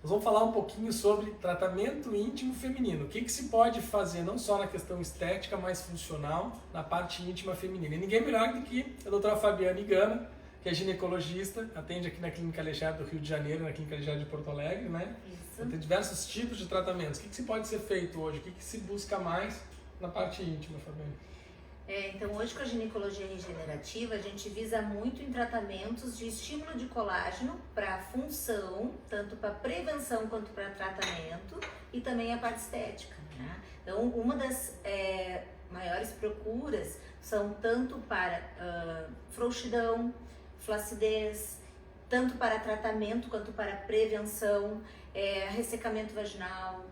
Nós vamos falar um pouquinho sobre tratamento íntimo feminino. O que se pode fazer, não só na questão estética, mas funcional, na parte íntima feminina. E ninguém melhor do que a doutora Fabiane Gama, que é ginecologista, atende aqui na Clínica Aleijado do Rio de Janeiro, na Clínica Aleijado de Porto Alegre, né? Isso. Tem diversos tipos de tratamentos. O que se pode ser feito hoje? O que se busca mais na parte íntima, Fabiane? Então, hoje com a ginecologia regenerativa, a gente visa muito em tratamentos de estímulo de colágeno para função, tanto para prevenção quanto para tratamento, e também a parte estética, né? Então, uma das maiores procuras são tanto para frouxidão, flacidez, tanto para tratamento quanto para prevenção, ressecamento vaginal,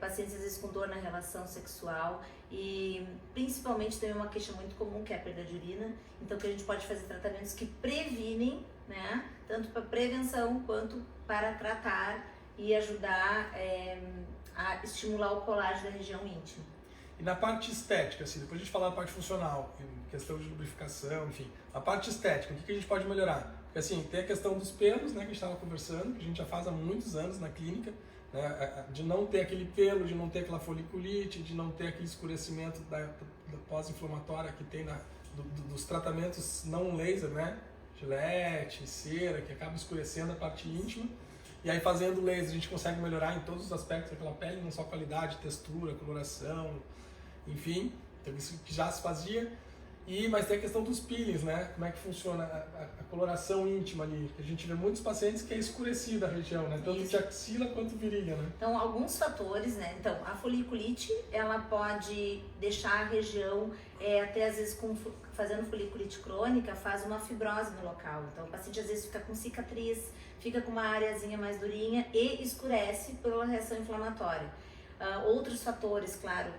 pacientes às vezes com dor na relação sexual e principalmente também uma queixa muito comum que é a perda de urina, então que a gente pode fazer tratamentos que previnem, né, tanto para prevenção quanto para tratar e ajudar a estimular o colágeno da região íntima. E na parte estética, assim, depois a gente falar da parte funcional, questão de lubrificação, enfim, a parte estética, o que a gente pode melhorar? Porque assim, tem a questão dos pelos, né, que a gente estava conversando, que a gente já faz há muitos anos na clínica, né, de não ter aquele pelo, de não ter aquela foliculite, de não ter aquele escurecimento da pós-inflamatória que tem dos tratamentos não laser, né, gilete, cera, que acaba escurecendo a parte íntima. E aí fazendo laser a gente consegue melhorar em todos os aspectos daquela pele, não só qualidade, textura, coloração, enfim, então isso que já se fazia. Mas tem a questão dos peelings, né? Como é que funciona a coloração íntima ali, que a gente vê muitos pacientes que é escurecida a região, né? Tanto de axila quanto virilha, né? Então, alguns fatores, né? Então, a foliculite, ela pode deixar a região, até às vezes fazendo foliculite crônica, faz uma fibrose no local. Então, o paciente às vezes fica com cicatriz, fica com uma areazinha mais durinha e escurece pela reação inflamatória. Outros fatores, claro,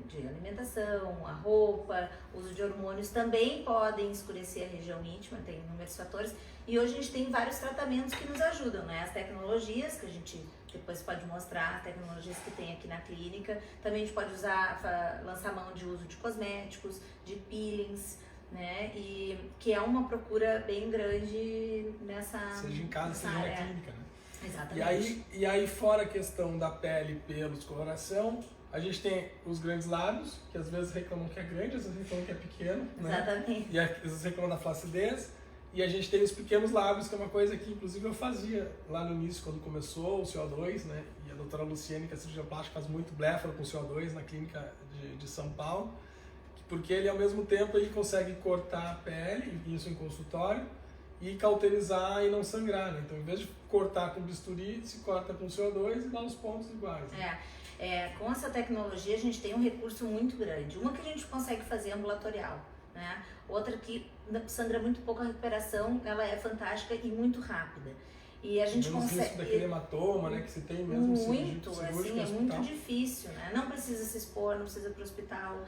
de alimentação, a roupa, uso de hormônios também podem escurecer a região íntima, tem inúmeros fatores. E hoje a gente tem vários tratamentos que nos ajudam, né? As tecnologias, que a gente depois pode mostrar, tecnologias que tem aqui na clínica. Também a gente pode lançar mão de uso de cosméticos, de peelings, né? E que é uma procura bem grande nessa... Seja em casa, seja na clínica, né? Exatamente. E aí, fora a questão da pele, pelos, coloração, a gente tem os grandes lábios, que às vezes reclamam que é grande, às vezes reclamam que é pequeno, né? Exatamente. E às vezes reclamam da flacidez. E a gente tem os pequenos lábios, que é uma coisa que inclusive eu fazia lá no início, quando começou o CO2, né? E a doutora Luciene, que é cirurgiã plástica, faz muito bléfaro com CO2 na clínica de São Paulo, porque ele ao mesmo tempo ele consegue cortar a pele, isso em consultório, e cauterizar e não sangrar, né? Então, em vez de cortar com bisturi, se corta com CO2 e dá os pontos iguais. Né? Com essa tecnologia a gente tem um recurso muito grande. Uma que a gente consegue fazer ambulatorial, né? Outra que sangra muito pouco a recuperação, ela é fantástica e muito rápida. E a gente consegue... risco daquele hematoma, né? Que se tem mesmo muito, assim, é muito difícil, né? Não precisa se expor, não precisa ir para o hospital.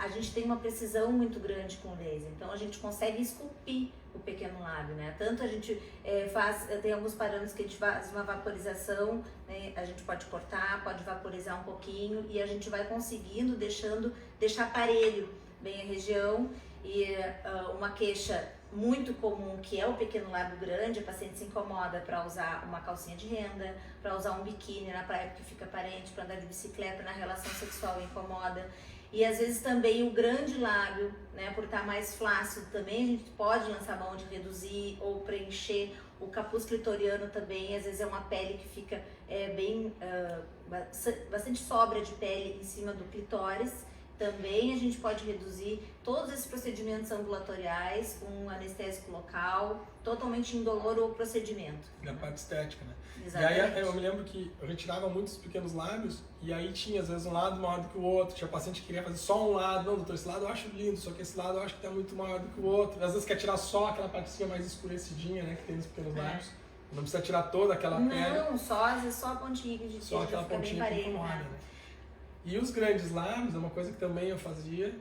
A gente tem uma precisão muito grande com o laser, então a gente consegue esculpir o pequeno lábio, né? Tanto a gente tem alguns parâmetros que a gente faz uma vaporização, né? A gente pode cortar, pode vaporizar um pouquinho e a gente vai conseguindo deixar aparelho bem a região. E uma queixa muito comum que é o pequeno lábio grande, a paciente se incomoda para usar uma calcinha de renda, para usar um biquíni na praia porque fica aparente, para andar de bicicleta na relação sexual incomoda. E às vezes também o grande lábio, né, por estar mais flácido também, a gente pode lançar mão de reduzir ou preencher. O capuz clitoriano também, às vezes é uma pele que fica bastante sóbria de pele em cima do clitóris. Também a gente pode reduzir todos esses procedimentos ambulatoriais com anestésico local, totalmente indolor o procedimento. Na parte estética, né? Exatamente. E aí eu me lembro que eu retirava muitos pequenos lábios e aí tinha às vezes um lado maior do que o outro, tinha paciente que queria fazer só um lado, não doutor, esse lado eu acho lindo, só que esse lado eu acho que tá muito maior do que o outro. Às vezes quer tirar só aquela partezinha mais escurecidinha, né, que tem nos pequenos lábios. Não precisa tirar toda aquela pele. Não, às vezes só a pontinha de só aquela pontinha que incomoda, né? E os grandes lábios é uma coisa que também eu fazia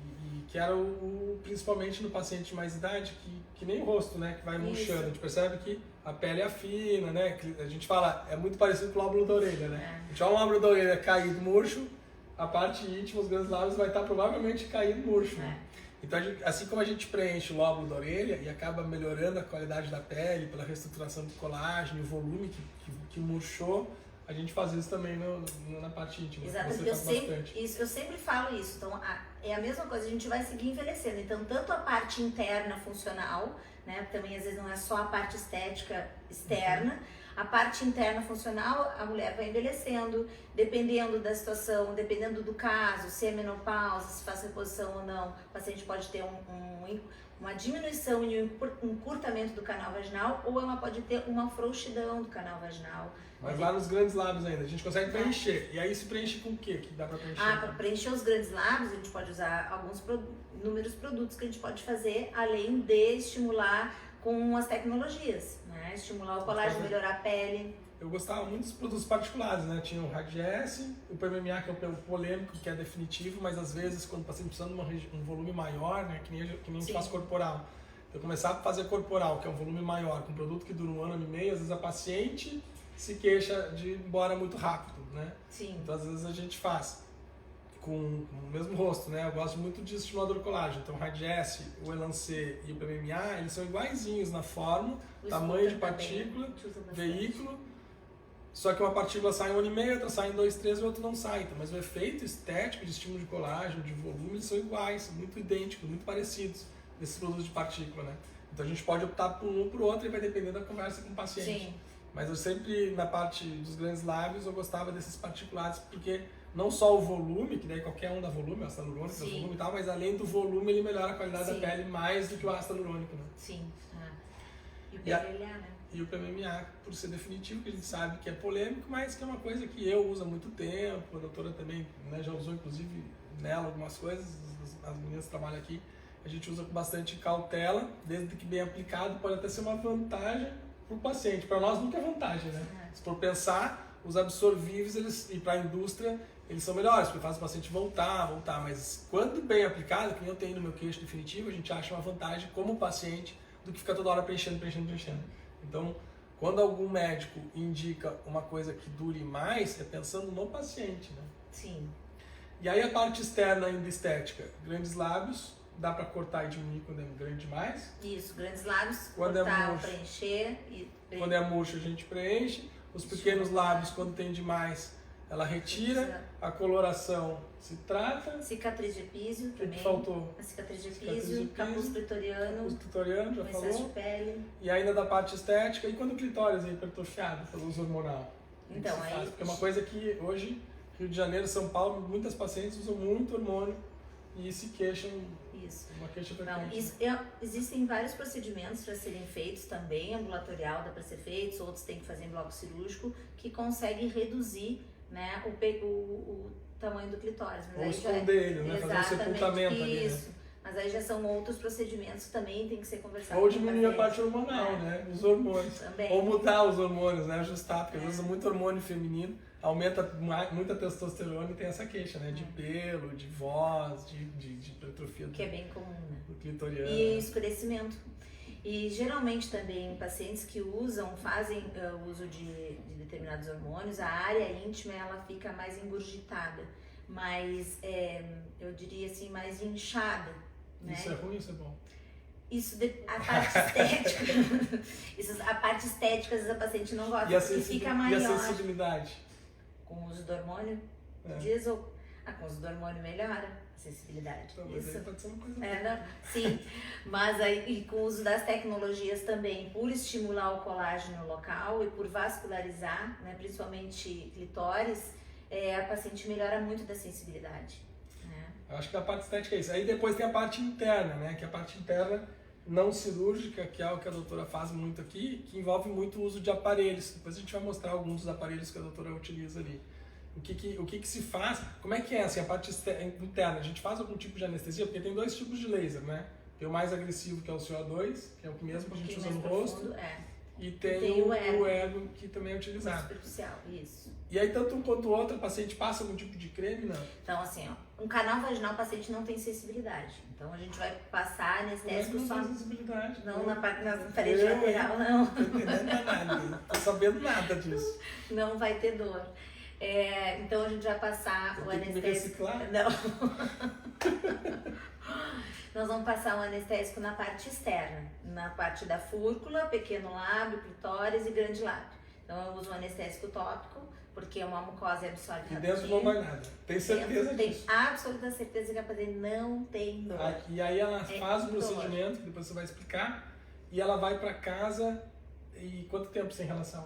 e que era principalmente no paciente de mais idade, que nem o rosto, né, que vai murchando. A gente percebe que a pele afina, né, que a gente fala, é muito parecido com o lóbulo da orelha, né? A gente olha o lóbulo da orelha caído, murcho, a parte íntima, os grandes lábios vai estar provavelmente caído, murcho. Né? Então, assim como a gente preenche o lóbulo da orelha e acaba melhorando a qualidade da pele pela reestruturação do colágeno, o volume que murchou, a gente faz isso também na parte íntima. Exatamente, eu sempre falo isso. Então, é a mesma coisa, a gente vai seguir envelhecendo. Então, tanto a parte interna funcional, né, também às vezes não é só a parte estética externa, a parte interna funcional, a mulher vai envelhecendo, dependendo da situação, dependendo do caso, se é menopausa, se faz reposição ou não, o paciente pode ter uma diminuição e um encurtamento do canal vaginal, ou ela pode ter uma frouxidão do canal vaginal. Mas lá nos grandes lábios ainda, a gente consegue preencher. E aí se preenche com o quê que dá pra preencher? Para preencher os grandes lábios, a gente pode usar inúmeros produtos que a gente pode fazer, além de estimular com as tecnologias, né? Estimular o colágeno, melhorar a pele. Eu gostava muito dos produtos particulares, né? Tinha o Radiesse, o PMMA, que é o polêmico, que é definitivo, mas às vezes quando o paciente precisa de um volume maior, né? Que nem a gente faz corporal. Eu começava a fazer corporal, que é um volume maior, com um produto que dura 1 ano e meio, às vezes a paciente se queixa de ir embora muito rápido, né? Sim. Então às vezes a gente faz com o mesmo rosto, né? Eu gosto muito de estimulador colágeno. Então o Radiesse, o Elancê e o PMMA, eles são iguaizinhos na forma, tamanho de partícula, veículo. Só que uma partícula sai em 1 ano e meio, outra sai em 2, 3 e o outro não sai. Então, mas o efeito estético de estímulo de colágeno, de volume, eles são iguais, são muito idênticos, muito parecidos desses produtos de partícula, né? Então a gente pode optar por um ou por outro e vai depender da conversa com o paciente. Sim. Mas eu sempre, na parte dos grandes lábios, eu gostava desses particulares, porque não só o volume, que daí qualquer um dá volume, o ácido hialurônico dá volume e tal, mas além do volume ele melhora a qualidade da pele mais do que o ácido hialurônico, né? Sim. E o PMMA, né? E o PMMA, por ser definitivo, que a gente sabe que é polêmico, mas que é uma coisa que eu uso há muito tempo, a doutora também, né, já usou inclusive nela algumas coisas, as meninas que trabalham aqui, a gente usa com bastante cautela, desde que bem aplicado, pode até ser uma vantagem para o paciente. Para nós nunca é vantagem, né? Se for pensar, os absorvíveis e para a indústria, eles são melhores, porque faz o paciente voltar, mas quando bem aplicado, que nem eu tenho no meu queixo definitivo, a gente acha uma vantagem como paciente do que ficar toda hora preenchendo. Então, quando algum médico indica uma coisa que dure mais, é pensando no paciente, né? Sim. E aí a parte externa ainda estética, grandes lábios, dá pra cortar e diminuir quando é grande demais. Isso, grandes lábios, quando cortar, é murcho, preencher. Quando é murcho a gente preenche. Os pequenos lábios, quando tem demais, ela retira. A coloração se trata. Cicatriz de epísio também. O que faltou? A cicatriz de epísio, capuz clitoriano. Capuz clitoriano, já falou. Excesso de pele. E ainda da parte estética. E quando o clitóris é hipertrofiado pelo uso hormonal? Então, aí... Porque é uma coisa que hoje, Rio de Janeiro, São Paulo, muitas pacientes usam muito hormônio e se queixam. Isso. Uma queixa Existem vários procedimentos para serem feitos também, ambulatorial dá para ser feito, outros tem que fazer em bloco cirúrgico, que conseguem reduzir, né, o tamanho do clitóris. Ou esconder ele, né? Fazer um sepultamento isso. ali, né? Mas aí já são outros procedimentos que também tem que ser conversados. Ou diminuir a parte hormonal, né? Os hormônios. Também. Ou mudar os hormônios, né? Ajustar, porque às vezes muito hormônio feminino aumenta muita testosterona e tem essa queixa, né? De pelo, de voz, de hipertrofia que é bem comum, né? Do clitoriano. E escurecimento. E geralmente também pacientes que fazem uso de determinados hormônios, a área íntima ela fica mais engurgitada, mais, eu diria assim, mais inchada. Né? Isso é ruim ou isso é bom? A parte estética, a parte estética às vezes a paciente não gosta, porque fica maior. E a sensibilidade? Com o uso do hormônio, com o uso do hormônio melhora a sensibilidade. Então, isso pode ser uma coisa não? Sim, mas aí e com o uso das tecnologias também, por estimular o colágeno local e por vascularizar, né, principalmente clitóris, a paciente melhora muito da sensibilidade. Né? Eu acho que a parte estética é isso. Aí depois tem a parte interna, né? Que a parte interna não cirúrgica, que é o que a doutora faz muito aqui, que envolve muito o uso de aparelhos. Depois a gente vai mostrar alguns dos aparelhos que a doutora utiliza ali. O que se faz, como é que é assim, a parte interna? A gente faz algum tipo de anestesia? Porque tem 2 tipos de laser, né? Tem o mais agressivo, que é o CO2, que é o que mesmo que a gente usa no rosto. E tem o ergo, que também é utilizado. Superficial, isso. E aí, tanto um quanto o outro, o paciente passa algum tipo de creme, não? Então, assim, ó, um canal vaginal o paciente não tem sensibilidade. Então, a gente vai passar anestésico só... Não tem sensibilidade. Não, na parede lateral, não. Não tô entendendo nada, não tô sabendo nada disso. Não vai ter dor. Então, a gente vai passar o anestésico... Tem que me reciclar? Não. Nós vamos passar um anestésico na parte externa, na parte da fúrcula, pequeno lábio, clitóris e grande lábio. Então eu uso um anestésico tópico, porque é uma mucosa e absorve E rapidinho. dentro não vai nada. Tem certeza disso? Tem absoluta certeza que a paciente não tem dor. E aí ela faz o procedimento, que depois você vai explicar, e ela vai para casa. E quanto tempo sem relação?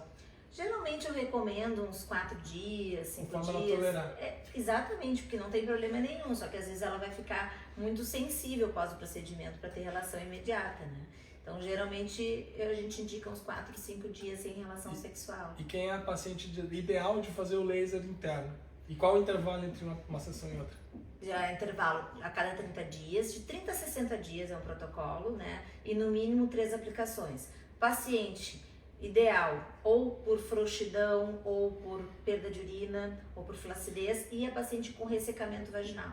Geralmente eu recomendo uns 4 dias, 5 dias. Conforme ela tolerar. Exatamente, porque não tem problema nenhum, só que às vezes ela vai ficar muito sensível após o procedimento para ter relação imediata, né? Então, geralmente, a gente indica uns 4, 5 dias sem relação sexual. E quem é a paciente ideal de fazer o laser interno? E qual o intervalo entre uma sessão e outra? Já é intervalo a cada 30 dias, de 30 a 60 dias é um protocolo, né? E no mínimo 3 aplicações. Paciente ideal, ou por frouxidão, ou por perda de urina, ou por flacidez, e a paciente com ressecamento vaginal,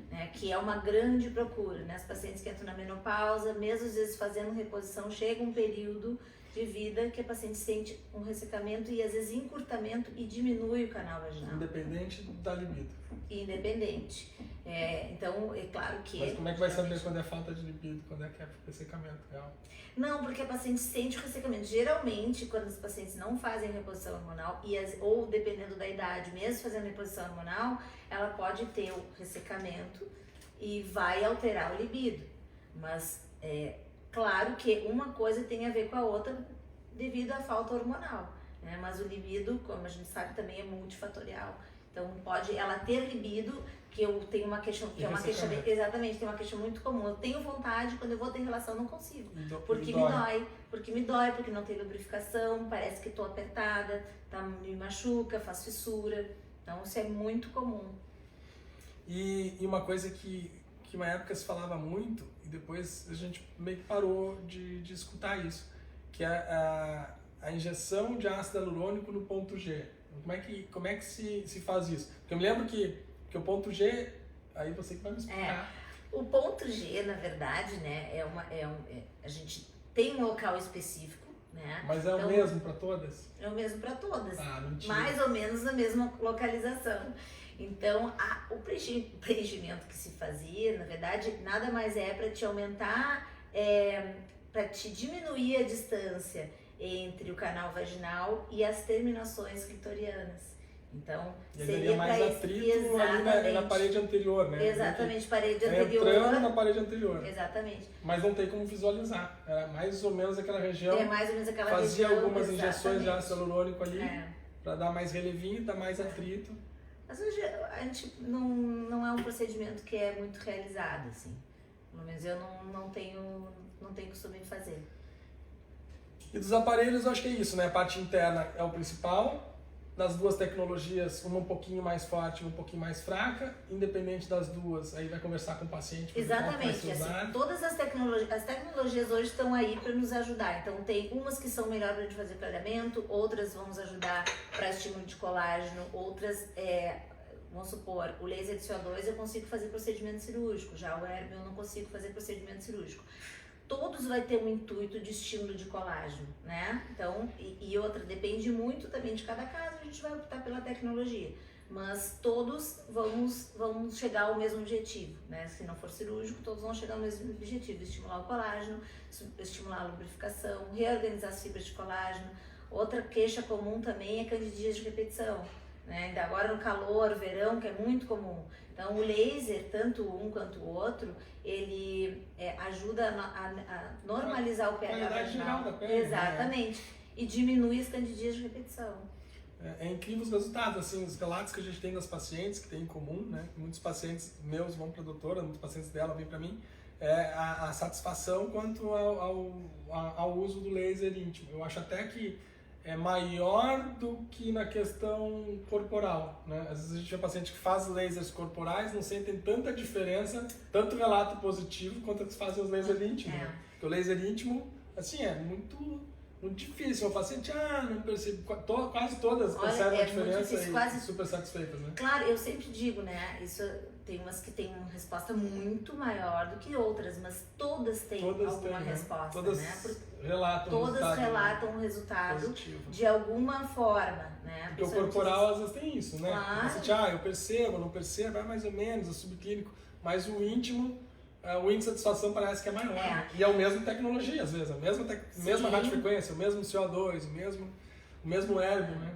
né, que é uma grande procura, né? As pacientes que entram na menopausa, mesmo às vezes fazendo reposição, chega um período de vida que a paciente sente um ressecamento e às vezes encurtamento e diminui o canal vaginal. Independente da libido. Independente. Então, é claro que... Mas como é que vai saber quando é falta de libido, quando é que é ressecamento real? Não, porque a paciente sente o ressecamento. Geralmente, quando os pacientes não fazem reposição hormonal, ou dependendo da idade, mesmo fazendo reposição hormonal, ela pode ter o ressecamento e vai alterar o libido. Mas claro que uma coisa tem a ver com a outra devido à falta hormonal, né? Mas o libido, como a gente sabe, também é multifatorial. Então pode ela ter libido, que eu tenho uma queixa, que é uma queixa, exatamente, tem uma queixa muito comum. Eu tenho vontade, quando eu vou ter relação não consigo. Porque me dói, porque não tem lubrificação, parece que estou apertada, me machuca, faz fissura. Então isso é muito comum. E uma coisa que uma época se falava muito, e depois a gente meio que parou de escutar isso, que é a injeção de ácido hialurônico no ponto G. Como é que se faz isso? Porque eu me lembro que o ponto G, aí você que vai me explicar. O ponto G, na verdade, né, a gente tem um local específico, né? Mas é o mesmo para todas? É o mesmo para todas. Mentira. Mais ou menos na mesma localização. Então, o preenchimento que se fazia, na verdade, nada mais é para te aumentar, para te diminuir a distância entre o canal vaginal e as terminações clitorianas. Então, seria mais atrito ali na parede anterior, né? Exatamente, parede anterior. Entrando na parede anterior. Exatamente. Mas não tem como visualizar. Era mais ou menos aquela região. Mais ou menos aquela fazia região. Algumas injeções de ácido hialurônico ali, para dar mais relevinho, dar mais atrito. Mas hoje a gente não é um procedimento que é muito realizado, assim. Pelo menos eu não tenho costume de fazer. E dos aparelhos, eu acho que é isso, né? A parte interna é o principal. Das duas tecnologias, uma um pouquinho mais forte, uma um pouquinho mais fraca. Independente das duas, aí vai conversar com o paciente. Exatamente. Assim, todas as tecnologias hoje estão aí para nos ajudar. Então, tem umas que são melhor para a gente fazer clareamento, outras vão nos ajudar para estímulo de colágeno, outras, vamos supor, o laser de CO2 eu consigo fazer procedimento cirúrgico, já o Herb eu não consigo fazer procedimento cirúrgico. Todos vai ter um intuito de estímulo de colágeno, né? Então, e outra, depende muito também de cada caso, a gente vai optar pela tecnologia. Mas todos vamos chegar ao mesmo objetivo, né? Se não for cirúrgico, todos vão chegar ao mesmo objetivo, estimular o colágeno, estimular a lubrificação, reorganizar as fibras de colágeno. Outra queixa comum também é candidíase de repetição, né? Ainda agora no calor, verão, que é muito comum. Então o laser, tanto um quanto o outro, ele ajuda a normalizar o pH vaginal. Da pele, exatamente. Né? E diminui as candidíases de repetição. É incrível os resultados, assim, os relatos que a gente tem das pacientes, que tem em comum, né? Muitos pacientes meus vão para a doutora, muitos pacientes dela vêm para mim, a satisfação quanto ao uso do laser íntimo. Eu acho até que é maior do que na questão corporal, né? Às vezes a gente vê paciente que faz lasers corporais, não sentem tanta diferença, tanto relato positivo quanto que fazem os lasers íntimos. Né? Porque o laser íntimo, assim, é muito difícil. O paciente, não percebe, quase todas percebem a diferença e super satisfeitas, né? Claro, eu sempre digo, né? Isso tem umas que têm uma resposta muito maior do que outras, mas todas têm alguma resposta, todas né? Todas relatam um resultado positivo. De alguma forma, né? Porque o corporal às vezes tem isso, né? Claro. O paciente, eu percebo, não percebo, vai mais ou menos, é subclínico, mas o íntimo o índice de satisfação parece que é maior. E é o mesmo tecnologia, às vezes, a mesma radiofrequência, o mesmo CO2, o mesmo ergo, né?